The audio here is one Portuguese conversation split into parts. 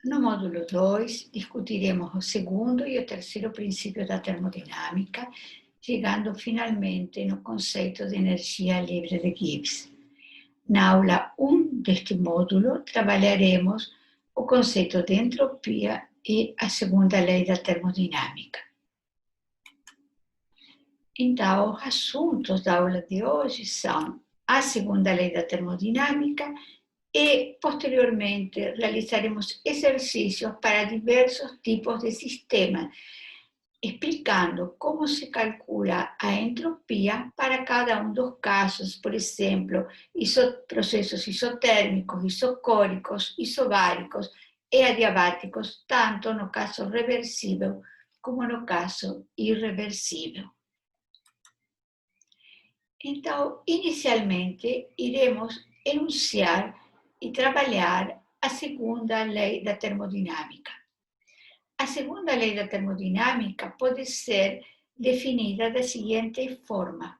No módulo 2, discutiremos o segundo e o terceiro princípio da termodinâmica, chegando finalmente no conceito de energia livre de Gibbs. Na aula 1 deste módulo, trabalharemos o conceito de entropia e a segunda lei da termodinâmica. Então, os assuntos da aula de hoje são a segunda lei da termodinâmica e, posteriormente, realizaremos exercícios para diversos tipos de sistemas, explicando como se calcula a entropia para cada um dos casos, por exemplo, processos isotérmicos, isocóricos, isobáricos e adiabáticos, tanto no caso reversível como no caso irreversível. Então, inicialmente, iremos enunciar e trabalhar a segunda lei da termodinâmica. A segunda lei da termodinâmica pode ser definida da seguinte forma: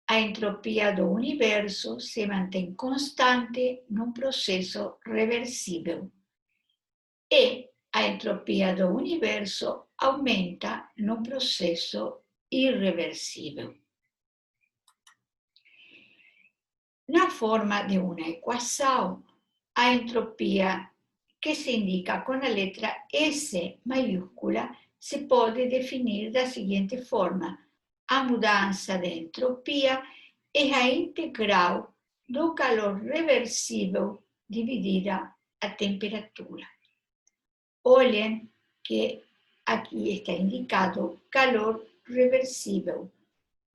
a entropia do universo se mantém constante num processo reversível e a entropia do universo aumenta num processo irreversível. Na forma de uma equação, a entropia, que se indica com a letra S maiúscula, se pode definir da seguinte forma: a mudança de entropia é a integral do calor reversível dividida a temperatura. Olhem que aqui está indicado calor reversível,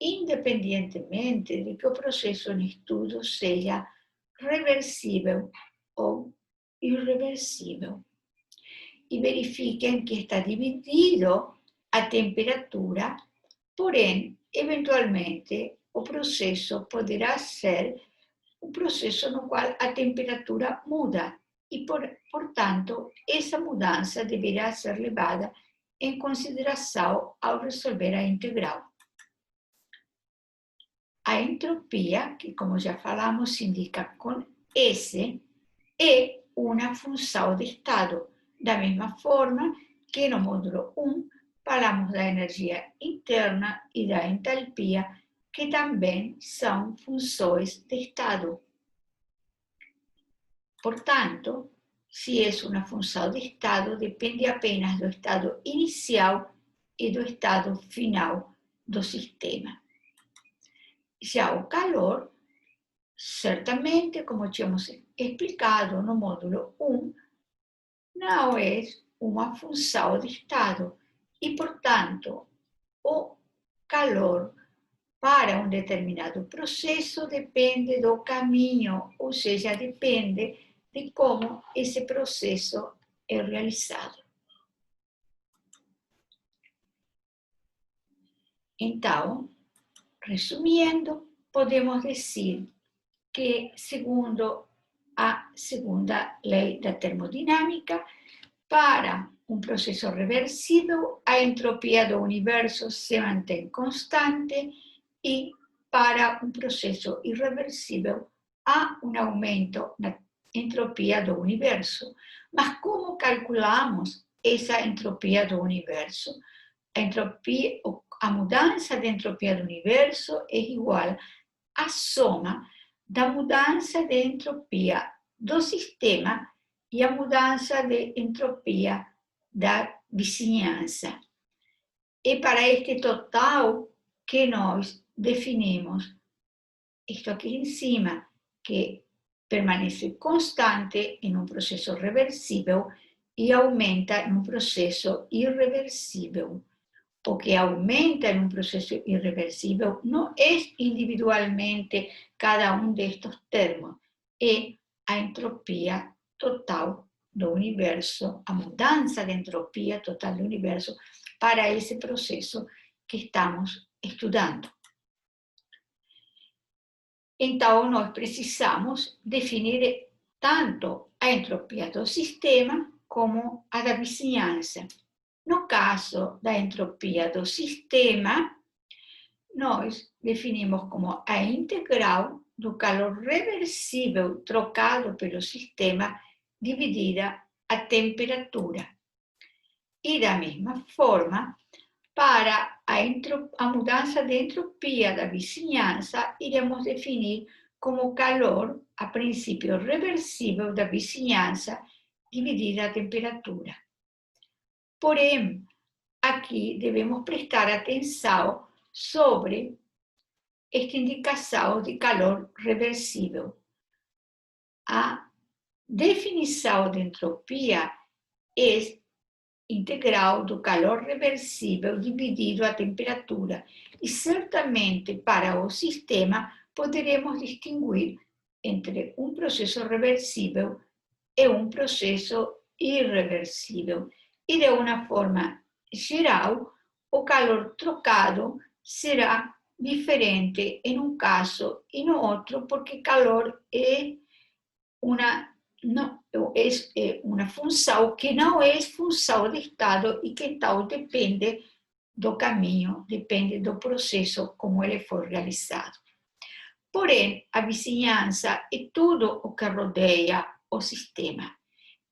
independentemente de que o processo em estudo seja reversível ou irreversível. E verifiquem que está dividido a temperatura, porém, eventualmente, o processo poderá ser um processo no qual a temperatura muda e, portanto, essa mudança deverá ser levada em consideração ao resolver a integral. A entropia, que como já falamos, se indica com S, é uma função de estado, da mesma forma que no módulo 1 falamos da energia interna e da entalpia, que também são funções de estado. Portanto, se é uma função de estado, depende apenas do estado inicial e do estado final do sistema. Já o calor, certamente, como tínhamos explicado no módulo 1, não é uma função de estado e, portanto, o calor para um determinado processo depende do caminho, ou seja, depende de como esse processo é realizado. Então, resumindo, podemos dizer que, segundo a segunda lei da termodinâmica, para um processo reversível, a entropia do universo se mantém constante e, para um processo irreversível, há um aumento na entropia do universo. Mas como calculamos essa entropia do universo? A mudança de entropia do universo é igual à soma da mudança de entropia do sistema e a mudança de entropia da vizinhança. É para este total que nós definimos isto aqui em cima, que permanece constante em um processo reversível e aumenta em um processo irreversível. O que aumenta em um processo irreversível não é individualmente cada um destes termos, é a entropia total do universo, a mudança de entropia total do universo para esse processo que estamos estudando. Então, nós precisamos definir tanto a entropia do sistema como a da vizinhança. No caso da entropia do sistema, nós definimos como a integral do calor reversível trocado pelo sistema dividida a temperatura. E da mesma forma, para a mudança de entropia da vizinhança, iremos definir como calor a princípio reversível da vizinhança dividida a temperatura. Porém, aqui devemos prestar atenção sobre esta indicação de calor reversível. A definição de entropia é integral do calor reversível dividido a temperatura. E certamente para o sistema poderemos distinguir entre um processo reversível e um processo irreversível. E de uma forma geral, o calor trocado será diferente em um caso e no outro, porque calor é uma função que não é função de estado e que então depende do caminho, depende do processo como ele for realizado. Porém, a vizinhança é tudo o que rodeia o sistema.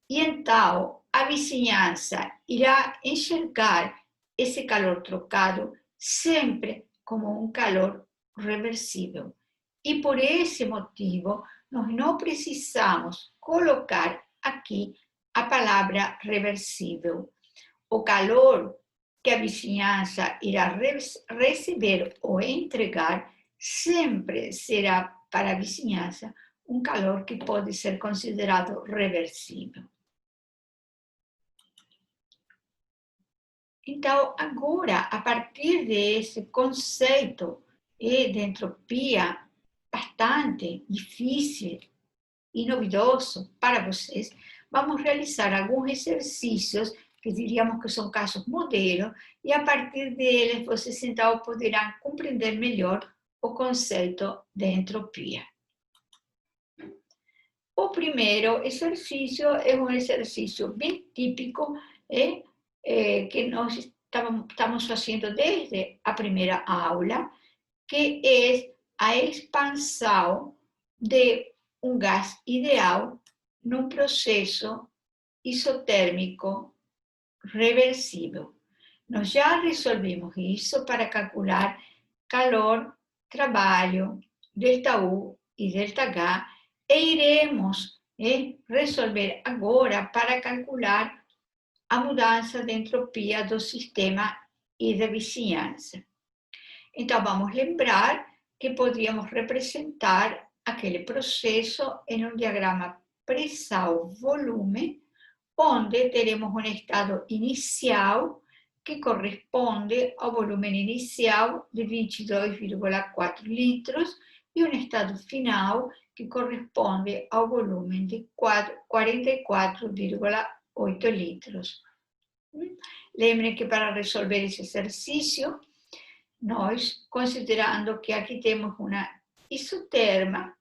E então, a vizinhança irá enxergar esse calor trocado sempre como um calor reversível. E por esse motivo, nós não precisamos colocar aqui a palavra reversível. O calor que a vizinhança irá receber ou entregar sempre será para a vizinhança um calor que pode ser considerado reversível. Então, agora, a partir desse conceito de entropia bastante difícil e novidoso para vocês, vamos realizar alguns exercícios que diríamos que são casos modelo, e a partir deles vocês então poderão compreender melhor o conceito de entropia. O primeiro exercício é um exercício bem típico que nós estamos fazendo desde a primeira aula, que é a expansão de um gás ideal num processo isotérmico reversível. Nós já resolvemos isso para calcular calor, trabalho, ΔU e ΔH, e iremos resolver agora para calcular a mudança de entropia do sistema e da vizinhança. Então, vamos lembrar que podíamos representar aquele processo em um diagrama pressão-volume, onde teremos um estado inicial que corresponde ao volume inicial de 22,4 litros e um estado final que corresponde ao volume de 44,8 litros. Lembrem que para resolver esse exercício, nós, considerando que aqui temos uma isoterma,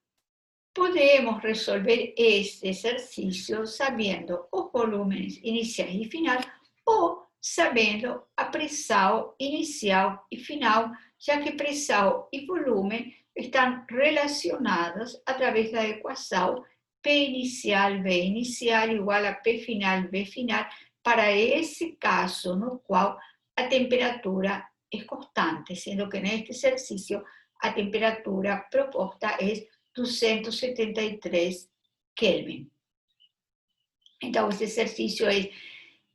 podemos resolver este exercício sabendo os volumes iniciais e finais ou sabendo a pressão inicial e final, já que pressão e volume estão relacionados através da equação P inicial, V inicial igual a P final, V final, para esse caso no qual a temperatura é constante, sendo que neste exercício a temperatura proposta é 273 Kelvin. Então, esse exercício é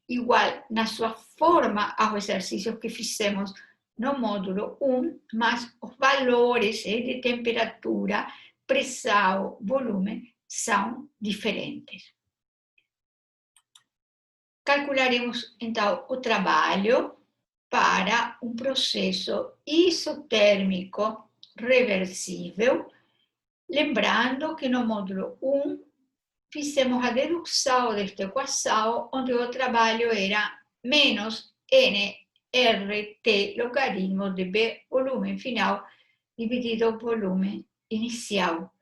igual na sua forma aos exercícios que fizemos no módulo 1, mas os valores de temperatura, pressão, volume são diferentes. Calcularemos, então, o trabalho para um processo isotérmico reversível, lembrando que no módulo 1 fizemos a dedução desta equação, onde o trabalho era menos nRT logaritmo de B volume final dividido o volume inicial,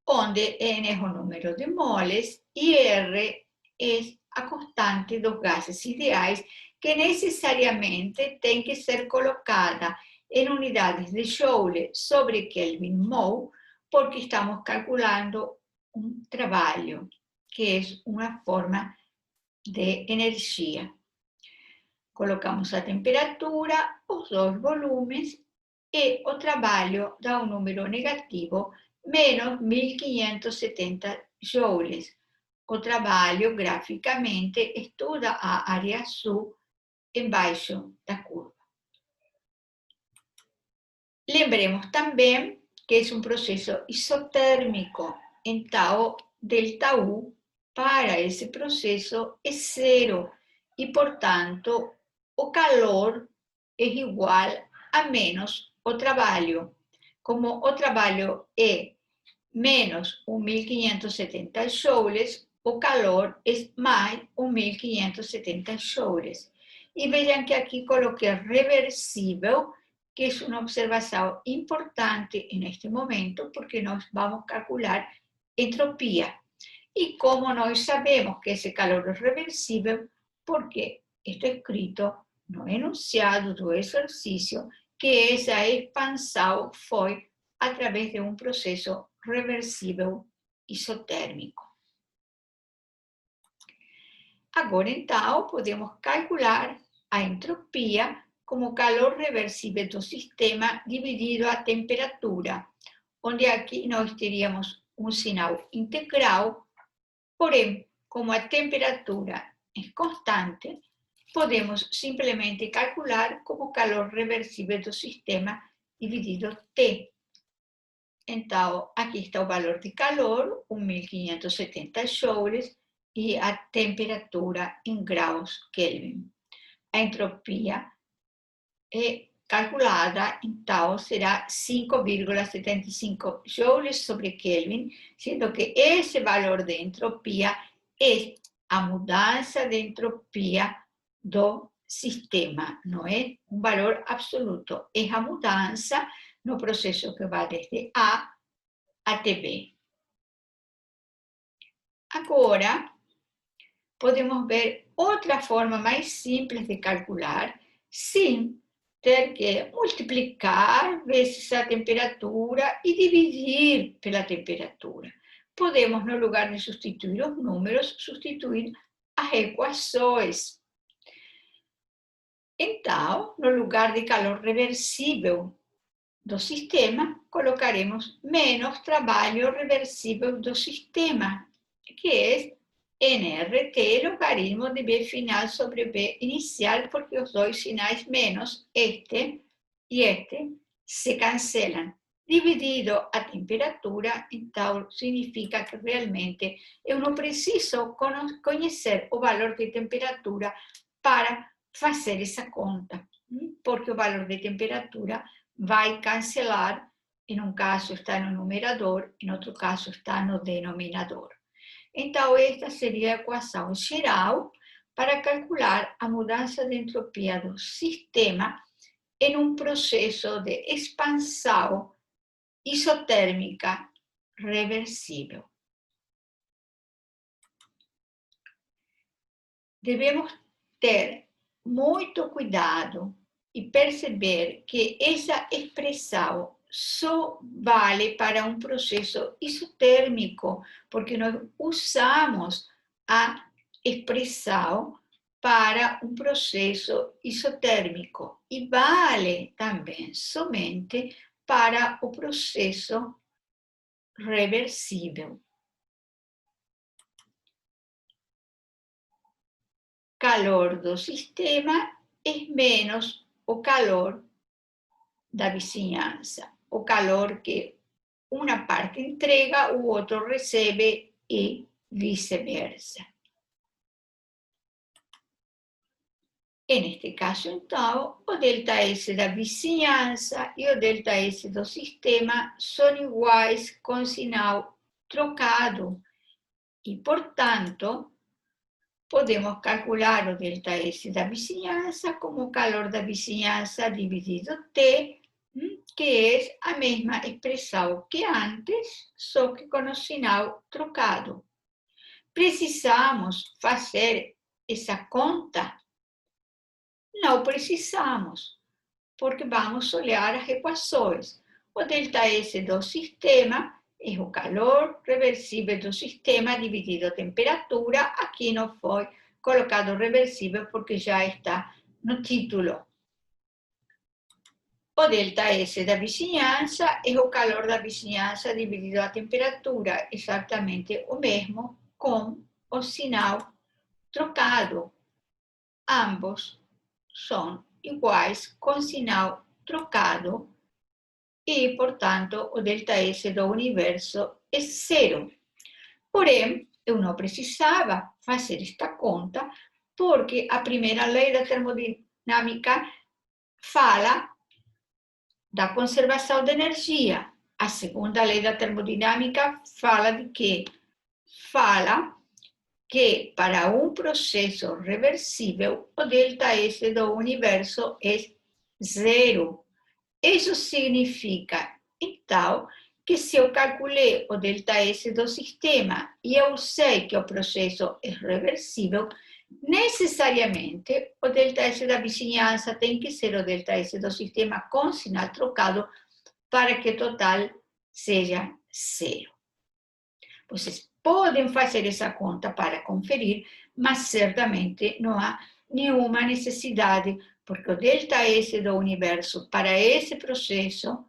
onde N é o número de moles e R é a constante dos gases ideais, que necessariamente tem que ser colocada em unidades de Joule sobre Kelvin mol, porque estamos calculando um trabalho, que é uma forma de energia. Colocamos a temperatura, os dois volumes, e o trabalho dá um número negativo, menos 1570 joules. O trabalho, graficamente, estuda a área azul embaixo da curva. Lembremos também que é um processo isotérmico, então ΔU para esse processo é zero e, portanto, o calor é igual a menos o trabalho. Como o trabalho é menos 1570 joules, o calor é mais 1570 joules. E vejam que aqui coloquei reversível, que é uma observação importante neste momento, porque nós vamos calcular entropia. E como nós sabemos que esse calor é reversível, porque está escrito no enunciado do exercício que essa expansão foi através de um processo reversível isotérmico. Agora, então, podemos calcular a entropia como calor reversível do sistema dividido a temperatura, onde aqui nós teríamos um sinal integral, porém, como a temperatura é constante, podemos simplesmente calcular como calor reversível do sistema dividido T. Então, aqui está o valor de calor, 1570 joules, e a temperatura em graus Kelvin. A entropia é calculada, então, será 5,75 joules sobre Kelvin, sendo que esse valor de entropia é a mudança de entropia do sistema, não é um valor absoluto, é a mudança no processo que vai desde A até B. Agora, podemos ver outra forma mais simples de calcular, sem ter que multiplicar vezes a temperatura e dividir pela temperatura. Podemos, no lugar de substituir os números, substituir as equações. Então, no lugar de calor reversível do sistema, colocaremos menos trabalho reversível do sistema, que é nRT, logaritmo de B final sobre B inicial, porque os dois sinais menos, este e este, se cancelam. Dividido a temperatura, então significa que realmente eu não preciso conhecer o valor de temperatura para fazer essa conta, porque o valor de temperatura vai cancelar, em um caso está no numerador, em outro caso está no denominador. Então, esta seria a equação geral para calcular a mudança de entropia do sistema em um processo de expansão isotérmica reversível. Devemos ter muito cuidado e perceber que essa expressão só vale para um processo isotérmico, porque nós usamos a expressão para um processo isotérmico e vale também somente para o processo reversível. Calor do sistema é menos o calor da vizinhança. O calor que uma parte entrega, o outro recebe e vice-versa. E neste caso, então, o ΔS da vizinhança e o ΔS do sistema são iguais com sinal trocado. E, portanto, podemos calcular o ΔS da vizinhança como o calor da vizinhança dividido T, que é a mesma expressão que antes, só que com o sinal trocado. Precisamos fazer essa conta? Não precisamos, porque vamos olhar as equações. O ΔS do sistema é o calor reversível do sistema dividido a temperatura, aqui não foi colocado reversível porque já está no título. O ΔS da vizinhança é o calor da vizinhança dividido a temperatura, exatamente o mesmo com o sinal trocado. Ambos são iguais com sinal trocado e, portanto, o ΔS do universo é zero. Porém, eu não precisava fazer esta conta, porque a primeira lei da termodinâmica fala da conservação de energia. A segunda lei da termodinâmica fala de quê? Fala que para um processo reversível, o ΔS do universo é zero. Isso significa, então, que se eu calculei o ΔS do sistema e eu sei que o processo é reversível, necessariamente o ΔS da vizinhança tem que ser o ΔS do sistema com sinal trocado para que o total seja zero. Vocês podem fazer essa conta para conferir, mas certamente não há nenhuma necessidade, porque o ΔS do universo para esse processo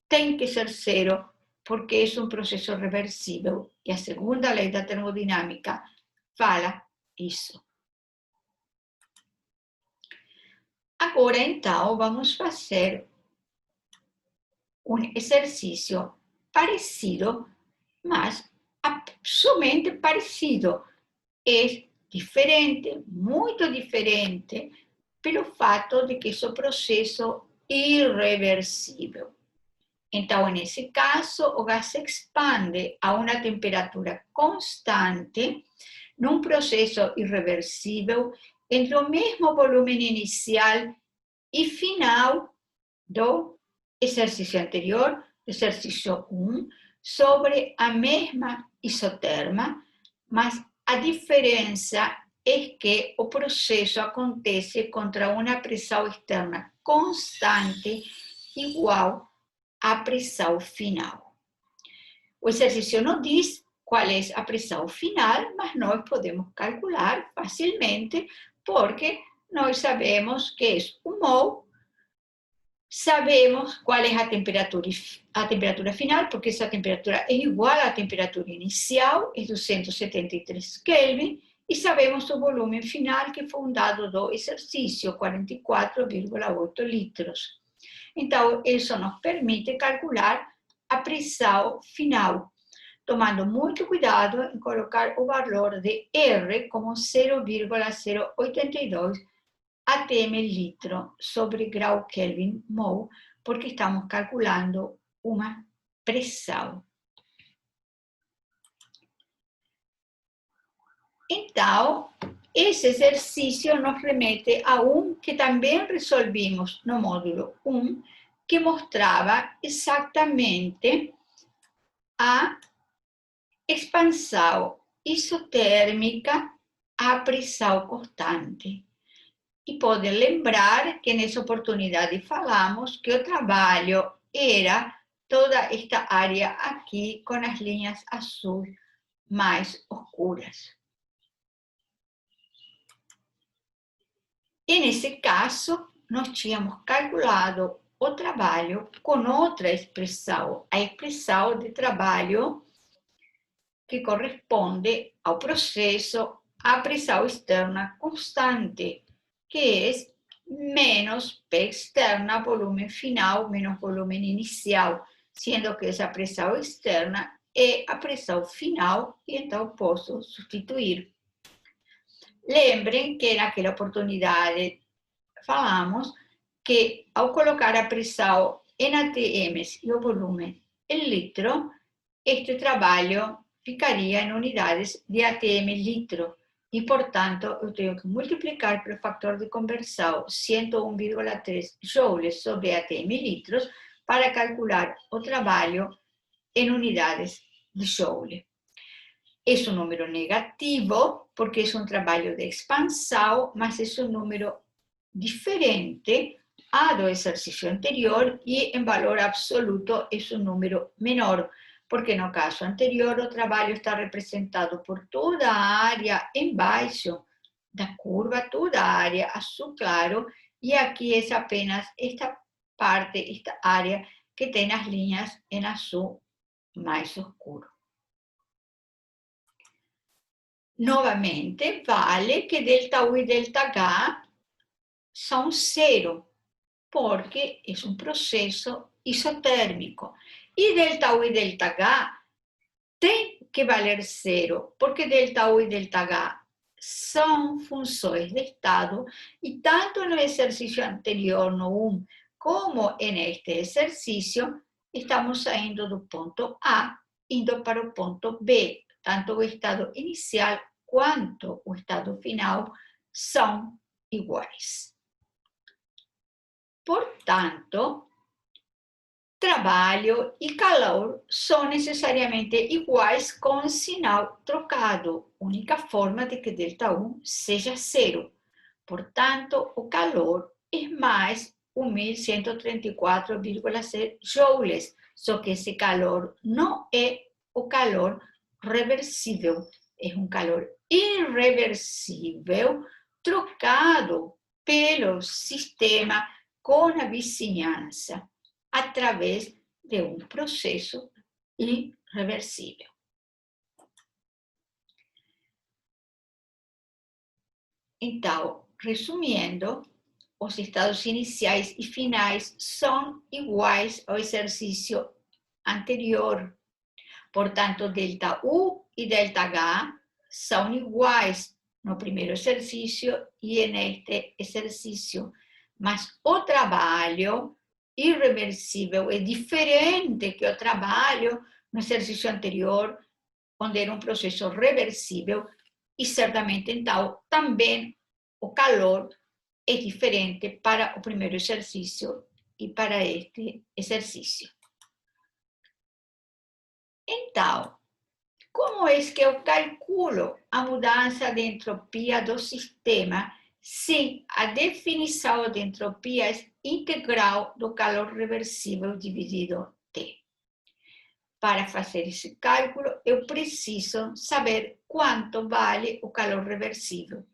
tem que ser zero, porque é um processo reversível. E a segunda lei da termodinâmica fala isso. Agora, então, vamos fazer um exercício parecido, mas somente parecido. É diferente, muito diferente, pelo fato de que é um processo irreversível. Então, nesse caso, o gás se expande a uma temperatura constante, num processo irreversível, entre o mesmo volume inicial e final do exercício anterior, exercício 1, sobre a mesma isoterma, mas a diferença é que o processo acontece contra uma pressão externa constante igual à pressão final. O exercício não diz qual é a pressão final, mas nós podemos calcular facilmente, porque nós sabemos que é 1 mol, sabemos qual é a temperatura final, porque essa temperatura é igual à temperatura inicial, é 273 Kelvin, e sabemos o volume final, que foi um dado do exercício, 44,8 litros. Então, isso nos permite calcular a pressão final, tomando muito cuidado em colocar o valor de R como 0,082 atm litro sobre grau Kelvin mol, porque estamos calculando uma pressão. Então, esse exercício nos remete a um que também resolvimos no módulo 1, que mostrava exatamente a expansão isotérmica à pressão constante. E podem lembrar que nessa oportunidade falamos que o trabalho era toda esta área aqui com as linhas azuis mais escuras. E nesse caso, nós tínhamos calculado o trabalho com outra expressão, a expressão de trabalho que corresponde ao processo à pressão externa constante, que é menos P externa, volume final, menos volume inicial, sendo que essa pressão externa é a pressão final, e então posso substituir. Lembrem que naquela oportunidade falamos que ao colocar a pressão em atms e o volume em litro, este trabalho ficaria em unidades de atm litro. E, portanto, eu tenho que multiplicar pelo fator de conversão 101,3 joules sobre atm litros para calcular o trabalho em unidades de joule. É um número negativo, porque é um trabalho de expansão, mas é um número diferente do exercício anterior e, em valor absoluto, é um número menor, porque no caso anterior o trabalho está representado por toda a área embaixo da curvatura da área azul claro, e aqui é apenas esta parte, esta área que tem as linhas em azul mais escuro. Novamente, vale que ΔU e ΔH são zero, porque é um processo isotérmico. E ΔU e ΔH tem que valer zero, porque ΔU e ΔH são funções de estado, e tanto no exercício anterior, no 1, como neste exercício, estamos saindo do ponto A, indo para o ponto B. Tanto o estado inicial quanto o estado final são iguais. Portanto, trabalho e calor são necessariamente iguais com sinal trocado, única forma de que ΔU seja zero. Portanto, o calor é mais 1134,6 joules, só que esse calor não é o calor reversível, é um calor irreversível trocado pelo sistema com a vizinhança, através de um processo irreversível. Então, resumindo, os estados iniciais e finais são iguais ao exercício anterior. Portanto, ΔU e ΔH são iguais no primeiro exercício e neste exercício. Mas o trabalho irreversível é diferente que o trabalho no exercício anterior, onde era um processo reversível, e certamente, então, também o calor é diferente para o primeiro exercício e para este exercício. Então, como é que eu calculo a mudança de entropia do sistema se a definição de entropia é integral do calor reversível dividido T? Para fazer esse cálculo, eu preciso saber quanto vale o calor reversível.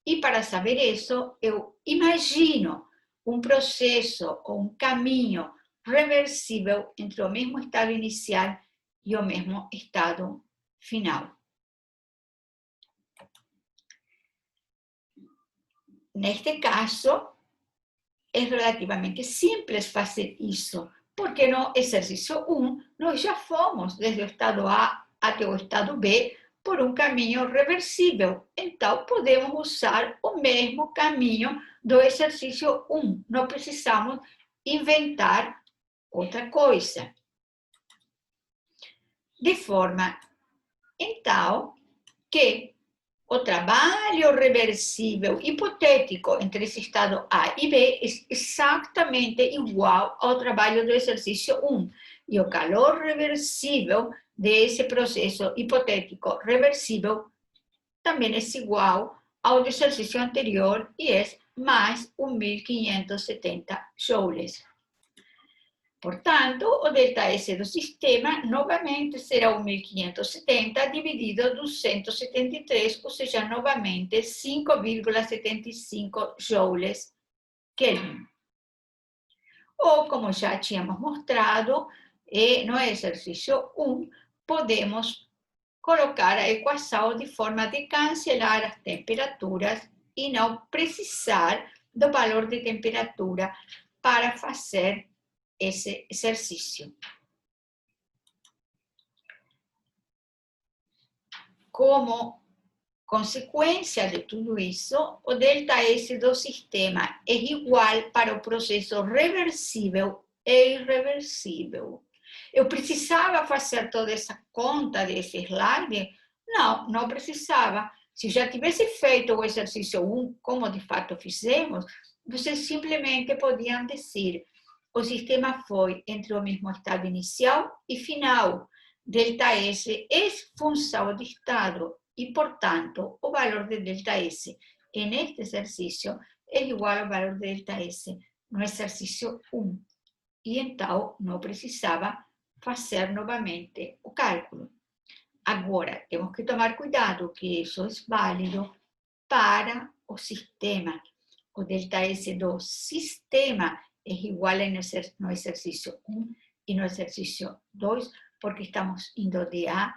E para saber isso, eu imagino um processo ou um caminho reversível entre o mesmo estado inicial e o mesmo estado final. Neste caso, é relativamente simples fazer isso, porque no exercício 1, nós já fomos desde o estado A até o estado B por um caminho reversível. Então, podemos usar o mesmo caminho do exercício 1. Não precisamos inventar outra coisa. De forma, então, que o trabalho reversível hipotético entre esse estado A e B é exatamente igual ao trabalho do exercício 1. E o calor reversível desse processo hipotético reversível também é igual ao do exercício anterior e é mais 1570 joules. Portanto, o ΔS do sistema novamente será 1570 dividido 273, ou seja, novamente 5,75 joules Kelvin. Ou, como já tínhamos mostrado, no exercício 1, podemos colocar a equação de forma de cancelar as temperaturas e não precisar do valor de temperatura para fazer esse exercício. Como consequência de tudo isso, o ΔS do sistema é igual para o processo reversível e irreversível. Eu precisava fazer toda essa conta desse slide? Não, não precisava. Se já tivesse feito o exercício 1, como de fato fizemos, vocês simplesmente podiam dizer: o sistema foi entre o mesmo estado inicial e final. ΔS é função de estado e, portanto, o valor de ΔS neste exercício é igual ao valor de ΔS no exercício 1. E então não precisava fazer novamente o cálculo. Agora, temos que tomar cuidado que isso é válido para o sistema, o delta S do sistema es igual no exercicio 1 y no exercicio 2, porque estamos indo de A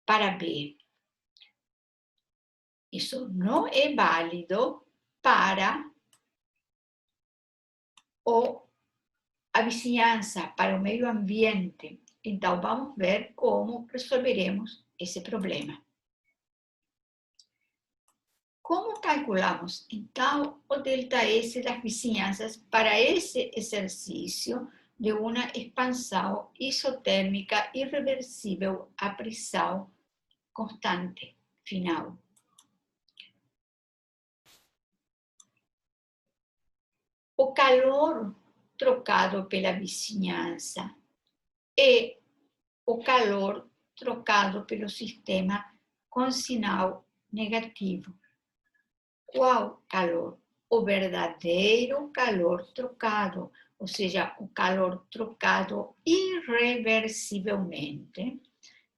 para B. Isso não é válido para a vizinhança, para o meio ambiente. Então, vamos ver como resolveremos esse problema. Como calculamos, então, o delta S das vizinhanças para esse exercício de uma expansão isotérmica irreversível à pressão constante final? O calor trocado pela vizinhança e o calor trocado pelo sistema com sinal negativo. Qual calor? O verdadeiro calor trocado, ou seja, o calor trocado irreversivelmente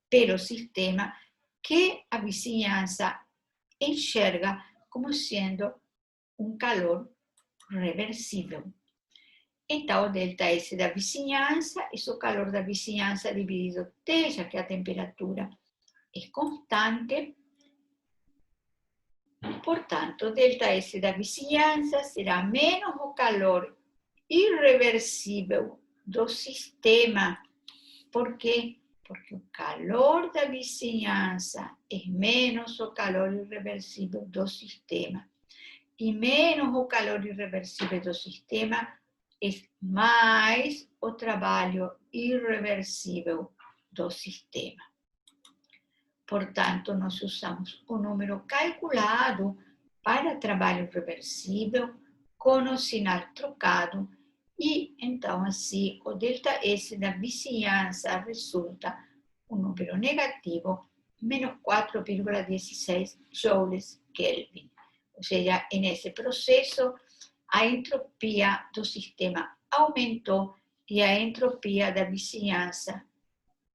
pelo sistema que a vizinhança enxerga como sendo um calor reversível. Então, o delta S da vizinhança é o calor da vizinhança dividido T, já que a temperatura é constante. Portanto, o delta S da vizinhança será menos o calor irreversível do sistema. Por quê? Porque o calor da vizinhança é menos o calor irreversível do sistema. E menos o calor irreversível do sistema é mais o trabalho irreversível do sistema. Portanto, nós usamos o número calculado para trabalho reversível com o sinal trocado e, então, assim, o delta S da vizinhança resulta um número negativo, menos 4,16 joules Kelvin. Ou seja, nesse processo, a entropia do sistema aumentou e a entropia da vizinhança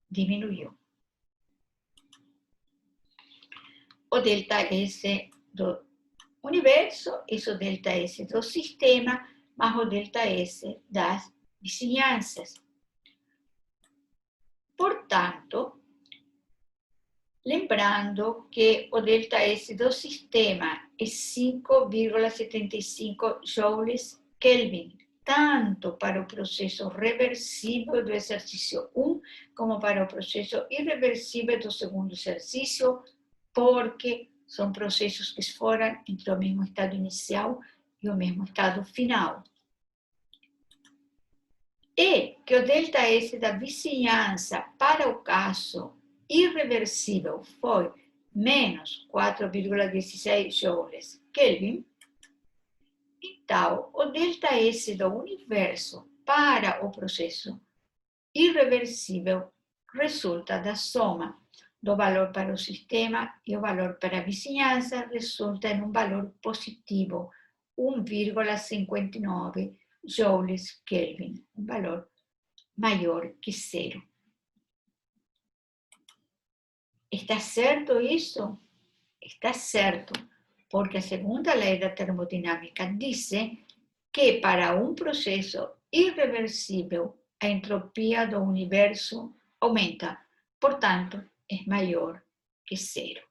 diminuiu. O delta S do universo é o delta S do sistema, mais o delta S das vizinhanças. Portanto, lembrando que o delta S do sistema é 5,75 joules Kelvin, tanto para o processo reversível do exercício 1, como para o processo irreversível do segundo exercício, porque são processos que foram entre o mesmo estado inicial e o mesmo estado final. E que o delta S da vizinhança para o caso irreversível foi menos 4,16 joules Kelvin, então o delta S do universo para o processo irreversível resulta da soma do valor para o sistema e o valor para a vizinhança, resulta em um valor positivo, 1,59 joules Kelvin, um valor maior que zero. Está certo isso? Está certo, porque a segunda lei da termodinâmica diz que para um processo irreversível, a entropia do universo aumenta, portanto, é maior que zero.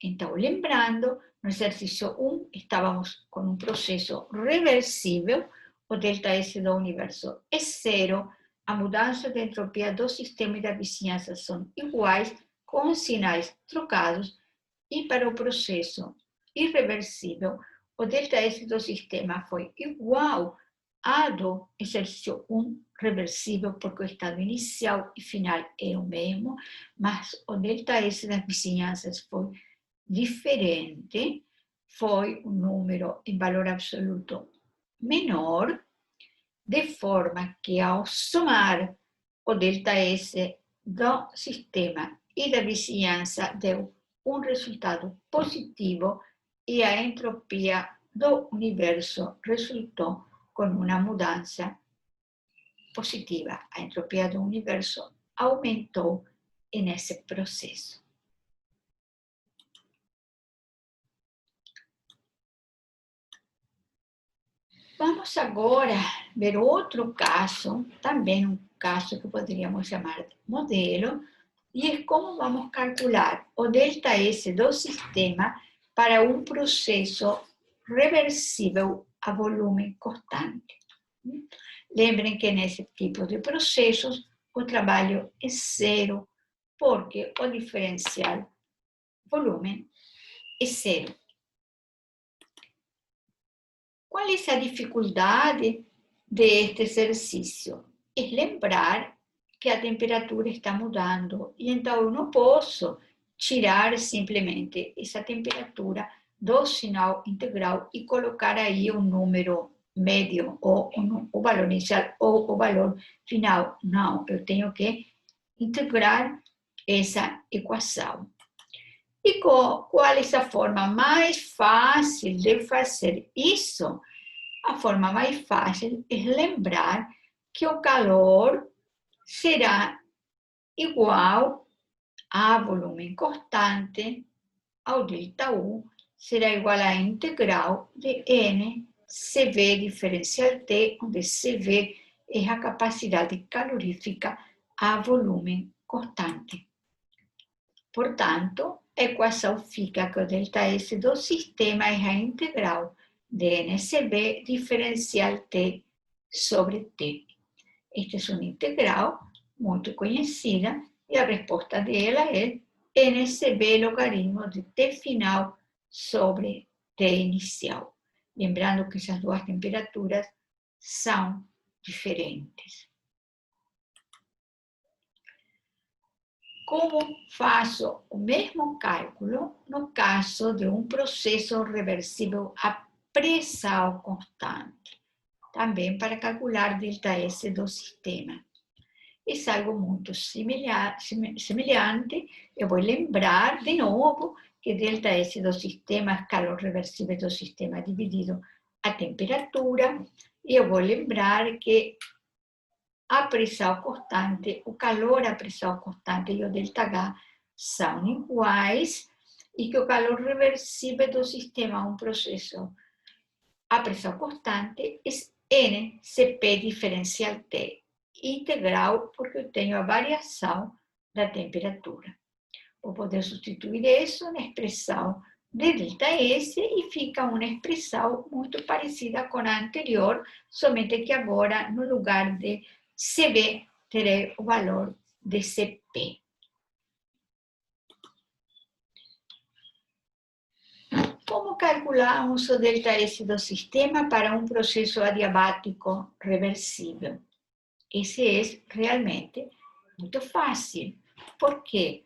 Então, lembrando, no exercício 1, estávamos com um processo reversível, o delta S do universo é zero, a mudança de entropia do sistema e da vizinhança são iguais, com sinais trocados, e para o processo irreversível, o delta S do sistema foi igual a do exercício 1 reversível, porque o estado inicial e final é o mesmo, mas o delta S das vizinhanças foi diferente, foi um número em valor absoluto menor, de forma que ao somar o delta S do sistema e da vizinhança deu um resultado positivo e a entropia do universo resultou com uma mudança positiva. A entropia do universo aumentou nesse processo. Vamos agora ver outro caso, também um caso que poderíamos chamar de modelo, e é como vamos calcular o ΔS do sistema para um processo reversível a volume constante. Lembrem que nesse tipo de processos o trabalho é zero, porque o diferencial volume é zero. Qual é a dificuldade deste exercício? É lembrar que a temperatura está mudando, e então eu não posso tirar simplesmente essa temperatura do sinal integral e colocar aí um número médio, ou o valor inicial, ou o valor final. Não, eu tenho que integrar essa equação. E qual é a forma mais fácil de fazer isso? A forma mais fácil é lembrar que o calor será igual a volume constante, ao ΔU, será igual à integral de N CV diferencial T, onde CV é a capacidade calorífica a volume constante. Portanto, a equação fica que o ΔS do sistema é a integral de NCB diferencial T sobre T. Esta é uma integral muito conhecida e a resposta dela é NCB logaritmo de T final sobre T inicial. Lembrando que essas duas temperaturas são diferentes. Como faço o mesmo cálculo no caso de um processo reversível a pressão constante? Também para calcular ΔS do sistema. É algo muito semelhante. Eu vou lembrar de novo que ΔS do sistema é calor reversível do sistema dividido a temperatura. E eu vou lembrar que a pressão constante, o calor, a pressão constante e o ΔH são iguais, e que o calor reversível do sistema, um processo a pressão constante, é NCP diferencial T, integral, porque eu tenho a variação da temperatura. Vou poder substituir isso na expressão de ΔS e fica uma expressão muito parecida com a anterior, somente que agora, no lugar de CB, terei o valor de CP. Como calculamos o ΔS do sistema para um processo adiabático reversível? Esse é realmente muito fácil. Por quê?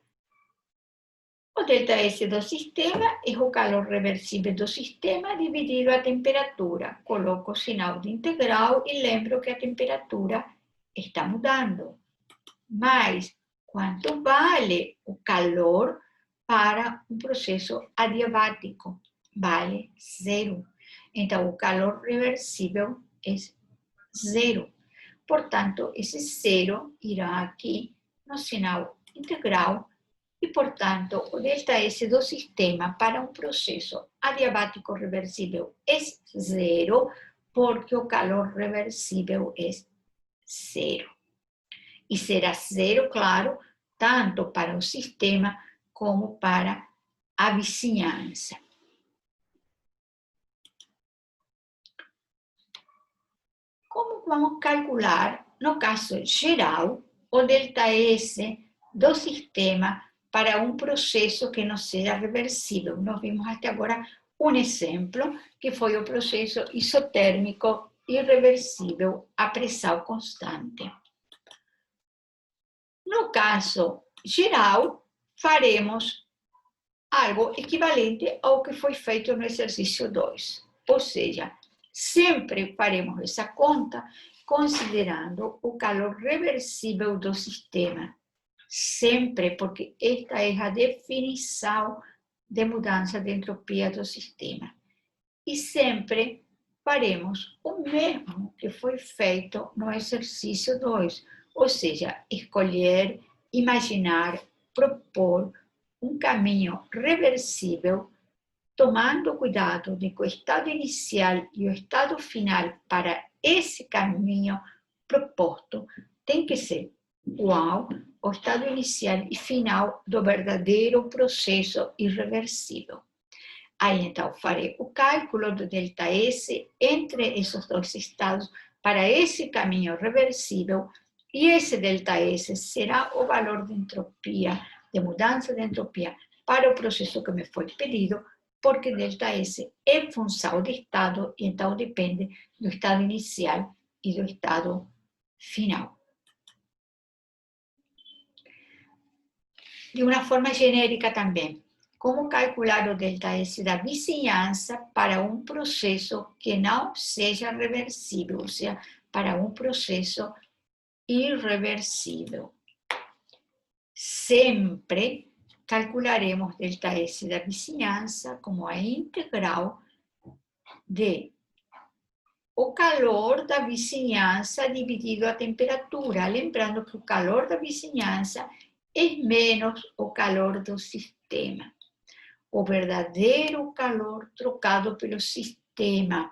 O ΔS do sistema é o calor reversível do sistema dividido a temperatura. Coloco o sinal de integral e lembro que a temperatura está mudando. Mas quanto vale o calor para um processo adiabático? Vale zero. Então, o calor reversível é zero. Portanto, esse zero irá aqui no sinal integral e, portanto, o ΔS do sistema para um processo adiabático reversível é zero, porque o calor reversível é zero. E será zero, claro, tanto para o sistema como para a vizinhança. Como vamos calcular, no caso geral, o ΔS do sistema para um processo que não seja reversível? Nós vimos até agora um exemplo, que foi o processo isotérmico irreversível a pressão constante. No caso geral, faremos algo equivalente ao que foi feito no exercício 2. Ou seja, sempre faremos essa conta considerando o calor reversível do sistema. Sempre, porque esta é a definição de mudança de entropia do sistema. E sempre faremos o mesmo que foi feito no exercício 2, ou seja, escolher, imaginar, propor um caminho reversível tomando cuidado de que o estado inicial e o estado final para esse caminho proposto tem que ser igual ao estado inicial e final do verdadeiro processo irreversível. Aí, então, farei o cálculo do ΔS entre esses dois estados para esse caminho reversível, e esse ΔS será o valor de entropia, de mudança de entropia para o processo que me foi pedido, porque ΔS é função de estado, e então depende do estado inicial e do estado final. De uma forma genérica também, como calcular o ΔS da vizinhança para um processo que não seja reversível, ou seja, para um processo irreversível. Sempre calcularemos ΔS da vizinhança como a integral de o calor da vizinhança dividido a temperatura, lembrando que o calor da vizinhança é menos o calor do sistema. O verdadeiro calor trocado pelo sistema.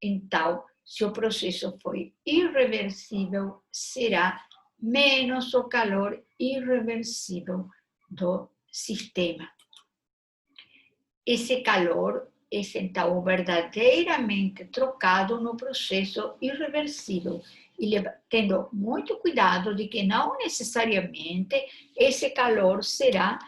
Então, se o processo foi irreversível, será menos o calor irreversível do sistema. Esse calor é, então, verdadeiramente trocado no processo irreversível, e tendo muito cuidado de que não necessariamente esse calor será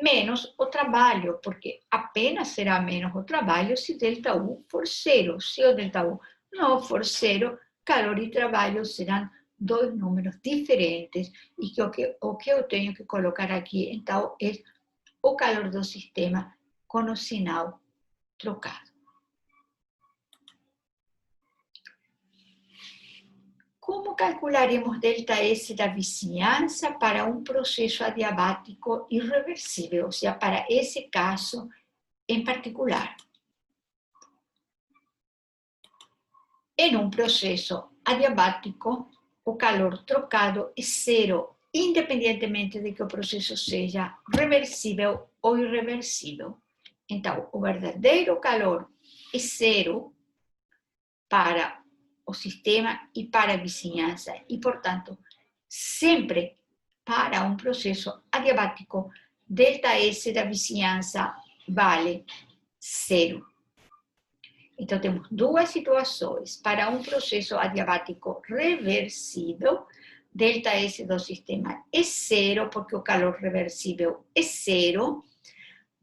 menos o trabalho, porque apenas será menos o trabalho se ΔU for zero. Se o ΔU não for zero, calor e trabalho serão dois números diferentes, e que o que eu tenho que colocar aqui, então, é o calor do sistema com o sinal trocado. Como calcularemos ΔS da vizinhança para um processo adiabático irreversível, ou seja, para esse caso em particular? Em um processo adiabático, o calor trocado é zero, independentemente de que o processo seja reversível ou irreversível. Então, o verdadeiro calor é zero para o sistema e para a vizinhança, e, portanto, sempre para um processo adiabático, ΔS da vizinhança vale zero. Então, temos duas situações. Para um processo adiabático reversível, ΔS do sistema é zero, porque o calor reversível é zero.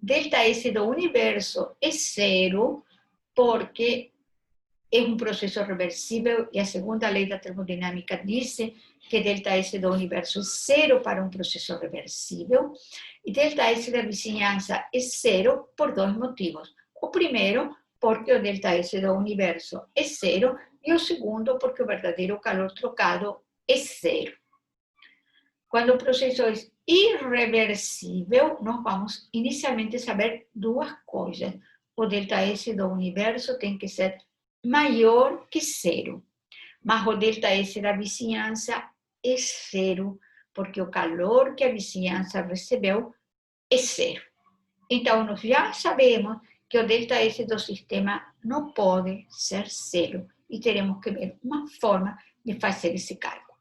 ΔS do universo é zero, porque é um processo reversível, e a segunda lei da termodinâmica diz que ΔS do universo é zero para um processo reversível, e ΔS da vizinhança é zero por dois motivos. O primeiro, porque o ΔS do universo é zero, e o segundo, porque o verdadeiro calor trocado é zero. Quando o processo é irreversível, nós vamos inicialmente saber duas coisas. O ΔS do universo tem que ser maior que zero, mas o ΔS da vizinhança é zero, porque o calor que a vizinhança recebeu é zero. Então, nós já sabemos que o ΔS do sistema não pode ser zero, e teremos que ver uma forma de fazer esse cálculo.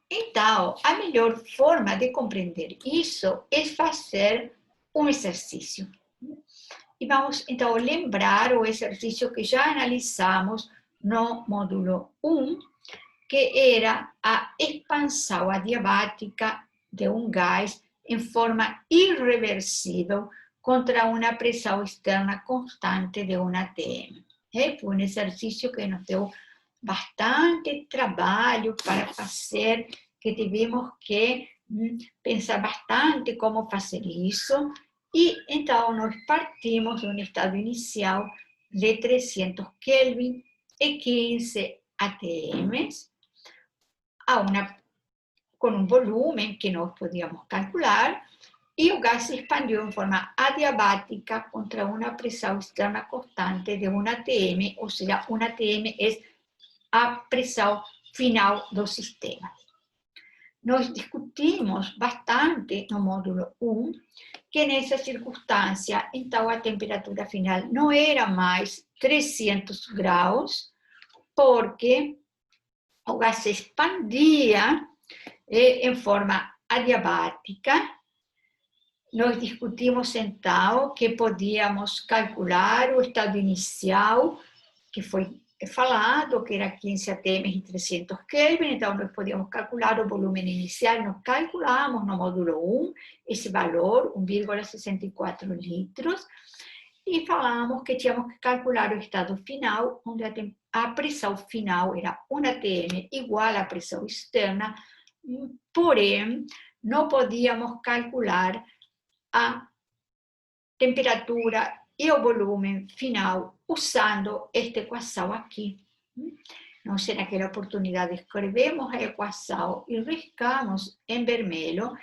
Então, a melhor forma de compreender isso é fazer um exercício. E vamos, então, lembrar o exercício que já analisamos no módulo 1, que era a expansão adiabática de um gás em forma irreversível contra uma pressão externa constante de 1 atm. Foi um exercício que nos deu bastante trabalho para fazer, que tivemos que pensar bastante como fazer isso. E então nós partimos de um estado inicial de 300 Kelvin e 15 atm, com um volume que nós podíamos calcular, e o gás se expandiu em forma adiabática contra uma pressão externa constante de 1 atm, ou seja, 1 atm é a pressão final do sistema. nós discutimos bastante no módulo 1 que nessa circunstância, então a temperatura final não era mais 300 graus, porque o gás se expandia em forma adiabática. Nós discutimos então que podíamos calcular o estado inicial, que foi falado, que era 15 atm e 300 Kelvin, então nós podíamos calcular o volume inicial, nós calculamos no módulo 1 esse valor, 1,64 litros, e falamos que tínhamos que calcular o estado final, onde a pressão final era 1 atm igual à pressão externa, porém, não podíamos calcular a temperatura e o volume final usando esta equação aqui. Nós, naquela oportunidade, escrevemos a equação e riscamos em vermelho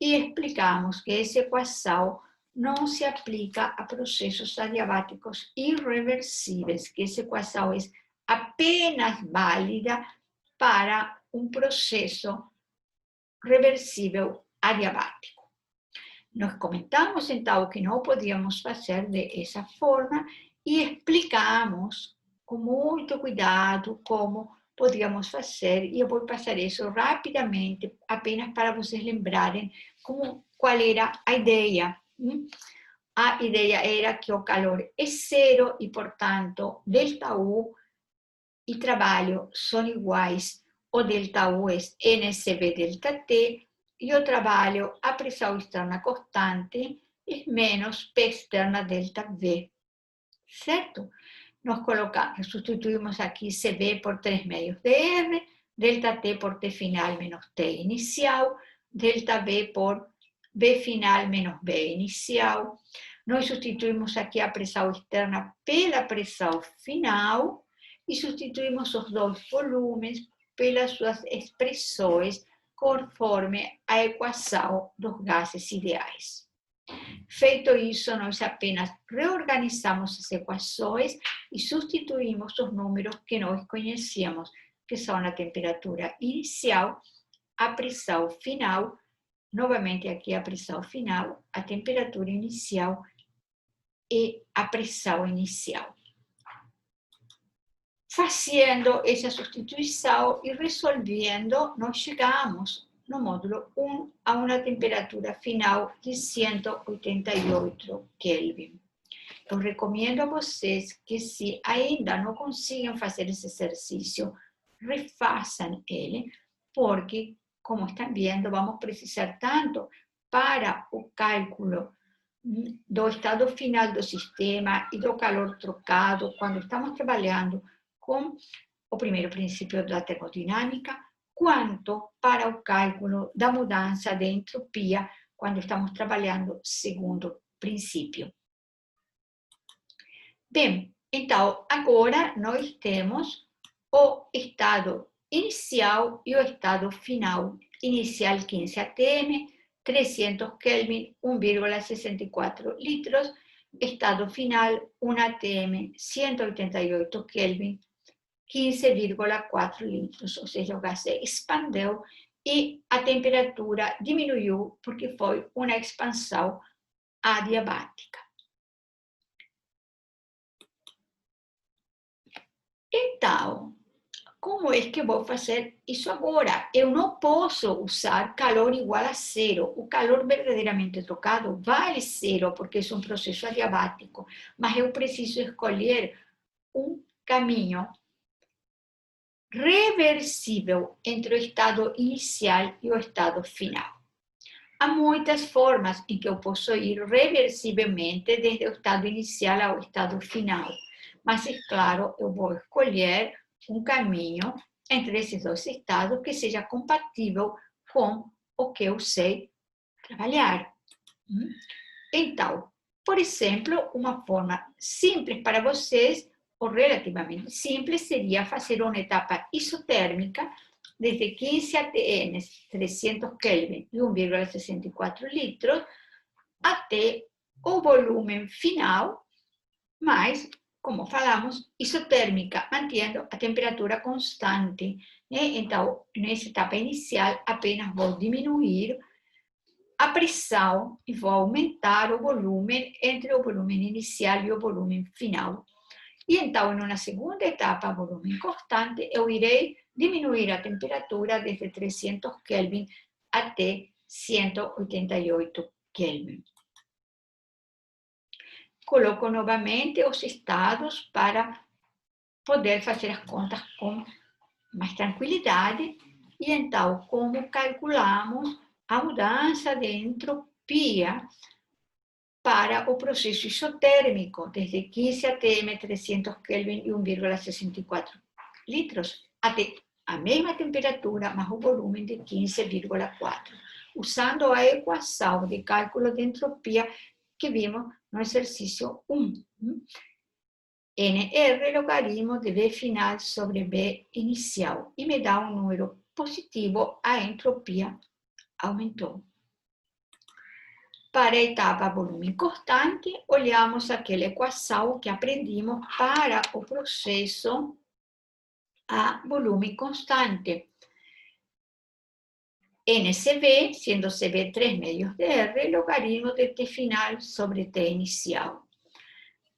e explicamos que essa equação não se aplica a processos adiabáticos irreversíveis, que essa equação é apenas válida para um processo reversível adiabático. Nós comentamos, então, que não podíamos fazer dessa forma e explicamos com muito cuidado como podíamos fazer, e eu vou passar isso rapidamente, apenas para vocês lembrarem qual era a ideia. A ideia era que o calor é zero e, portanto, ΔU e trabalho são iguais. O ΔU é NCV ΔT, e o trabalho, a pressão externa constante, é menos P externa ΔV. Certo? Nós substituímos aqui CV por 3 meios de R, ΔT por T final menos T inicial, ΔV por B final menos B inicial. Nós substituímos aqui a pressão externa pela pressão final e substituímos os dois volumes pelas suas expressões conforme a equação dos gases ideais. Feito isso, nós apenas reorganizamos as equações e substituímos os números que nós conhecíamos, que são a temperatura inicial, a pressão final, novamente aqui a pressão final, a temperatura inicial e a pressão inicial. Fazendo essa substituição e resolvendo, nós chegamos no módulo 1 a uma temperatura final de 188 Kelvin. Eu recomendo a vocês que, se ainda não conseguem fazer esse exercício, refaçam ele, porque, como estão vendo, vamos precisar tanto para o cálculo do estado final do sistema e do calor trocado, quando estamos trabalhando com o primeiro princípio da termodinâmica, quanto para o cálculo da mudança de entropia, quando estamos trabalhando segundo princípio. Bem, então, agora nós temos o estado inicial e o estado final. Inicial 15 atm, 300 Kelvin, 1,64 litros. Estado final 1 atm, 188 Kelvin, 15,4 litros, ou seja, o gás se expandeu e a temperatura diminuiu porque foi uma expansão adiabática. Então, como é que eu vou fazer isso agora? Eu não posso usar calor igual a zero. O calor verdadeiramente trocado vale zero, porque é um processo adiabático, mas eu preciso escolher um caminho reversível entre o estado inicial e o estado final. Há muitas formas em que eu posso ir reversivelmente desde o estado inicial ao estado final, mas, é claro, eu vou escolher um caminho entre esses dois estados que seja compatível com o que eu sei trabalhar. Então, por exemplo, uma forma simples para vocês, ou relativamente simples, seria fazer uma etapa isotérmica desde 15 atm, 300 Kelvin e 1,64 litros, até o volume final, mas, como falamos, isotérmica, mantendo a temperatura constante. Então, nessa etapa inicial, apenas vou diminuir a pressão e vou aumentar o volume entre o volume inicial e o volume final. E então, numa segunda etapa, volume constante, eu irei diminuir a temperatura desde 300 Kelvin até 188 Kelvin. Coloco novamente os estados para poder fazer as contas com mais tranquilidade. E então, como calculamos a mudança de entropia para o processo isotérmico, desde 15 atm 300 Kelvin e 1,64 litros, até a mesma temperatura, mas o volume de 15,4, usando a equação de cálculo de entropia que vimos no exercício 1. NR logaritmo de V final sobre V inicial, e me dá um número positivo, a entropia aumentou. Para a etapa volume constante, olhamos aquela equação que aprendimos para o processo a volume constante. NCV, sendo CV 3 medios de R, logaritmo de T final sobre T inicial.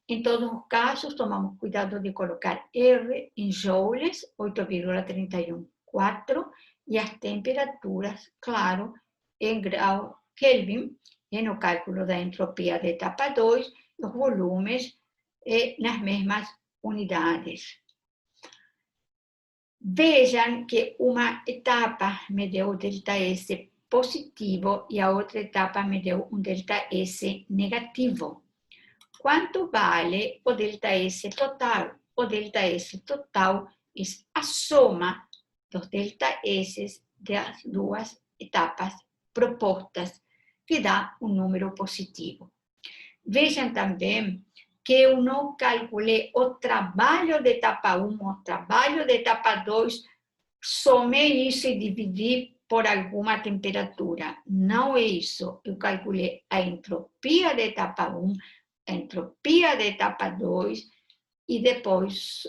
Em todos os casos, tomamos cuidado de colocar R em joules, 8,314, e as temperaturas, claro, em grau Kelvin, e no cálculo da entropia da etapa 2, os volumes nas mesmas unidades. Vejam que uma etapa me deu ΔS positivo e a outra etapa me deu um ΔS negativo. Quanto vale o ΔS total? O ΔS total é a soma dos ΔS das duas etapas propostas, que dá um número positivo. Vejam também que eu não calculei o trabalho da etapa 1, o trabalho da etapa 2, somei isso e dividi por alguma temperatura. Não é isso. Eu calculei a entropia da etapa 1, a entropia da etapa 2, e depois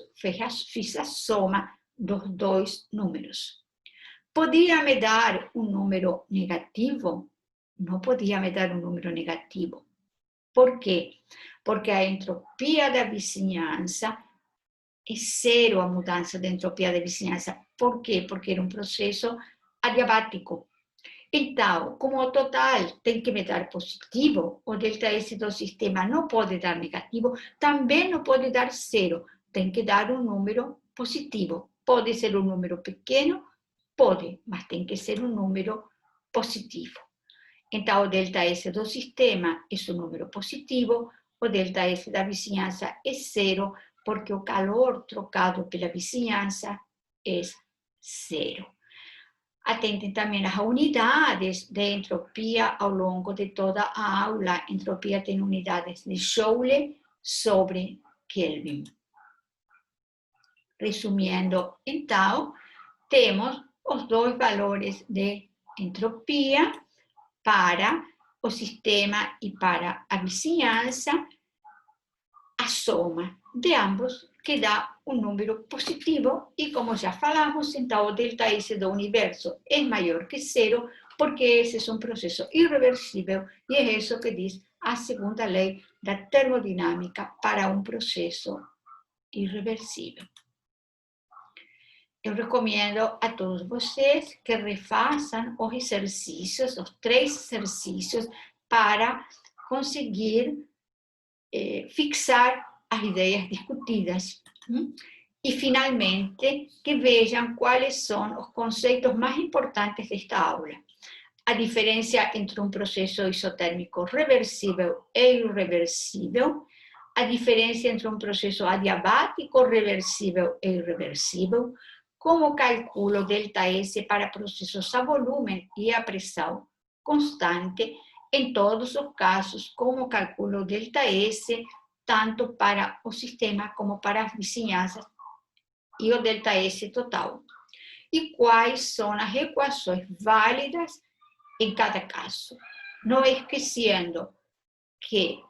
fiz a soma dos dois números. Podia me dar um número negativo? Não podia me dar um número negativo. Por quê? Porque a entropia da vizinhança é zero, a mudança da entropia da vizinhança. Por quê? Porque era um processo adiabático. Então, como o total tem que me dar positivo, o ΔS do sistema não pode dar negativo, também não pode dar zero, tem que dar um número positivo. Pode ser um número pequeno, pode, mas tem que ser um número positivo. Então, o ΔS do sistema é um número positivo, o ΔS da vizinhança é zero, porque o calor trocado pela vizinhança é zero. Atentem também as unidades de entropia ao longo de toda a aula. Entropia tem unidades de Joule sobre Kelvin. Resumindo, então, temos os dois valores de entropia para o sistema e para a vizinhança, a soma de ambos, que dá um número positivo, e como já falamos, então o ΔS do universo é maior que zero, porque esse é um processo irreversível, e é isso que diz a segunda lei da termodinâmica para um processo irreversível. Eu recomendo a todos vocês que refaçam os exercícios, os 3 exercícios, para conseguir fixar as ideias discutidas. E, finalmente, que vejam quais são os conceitos mais importantes desta aula. A diferença entre um processo isotérmico reversível e irreversível, a diferença entre um processo adiabático, reversível e irreversível, como calculo ΔS para processos a volume e a pressão constante, em todos os casos, como calculo ΔS, tanto para o sistema como para as vizinhanças, e o ΔS total. E quais são as equações válidas em cada caso. Não esquecendo que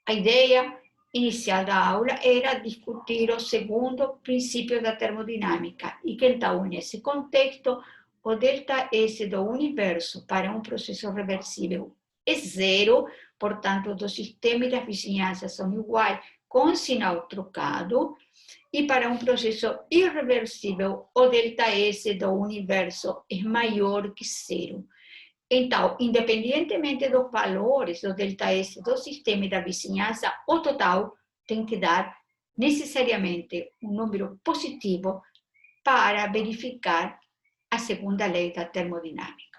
a ideia inicial da aula era discutir o segundo princípio da termodinâmica e que, então, nesse contexto, o ΔS do universo para um processo reversível é zero, portanto, o sistema e das vizinhanças são iguais com sinal trocado, e para um processo irreversível, o ΔS do universo é maior que zero. Então, independentemente dos valores do ΔS do sistema e da vizinhança, o total tem que dar necessariamente um número positivo para verificar a segunda lei da termodinâmica.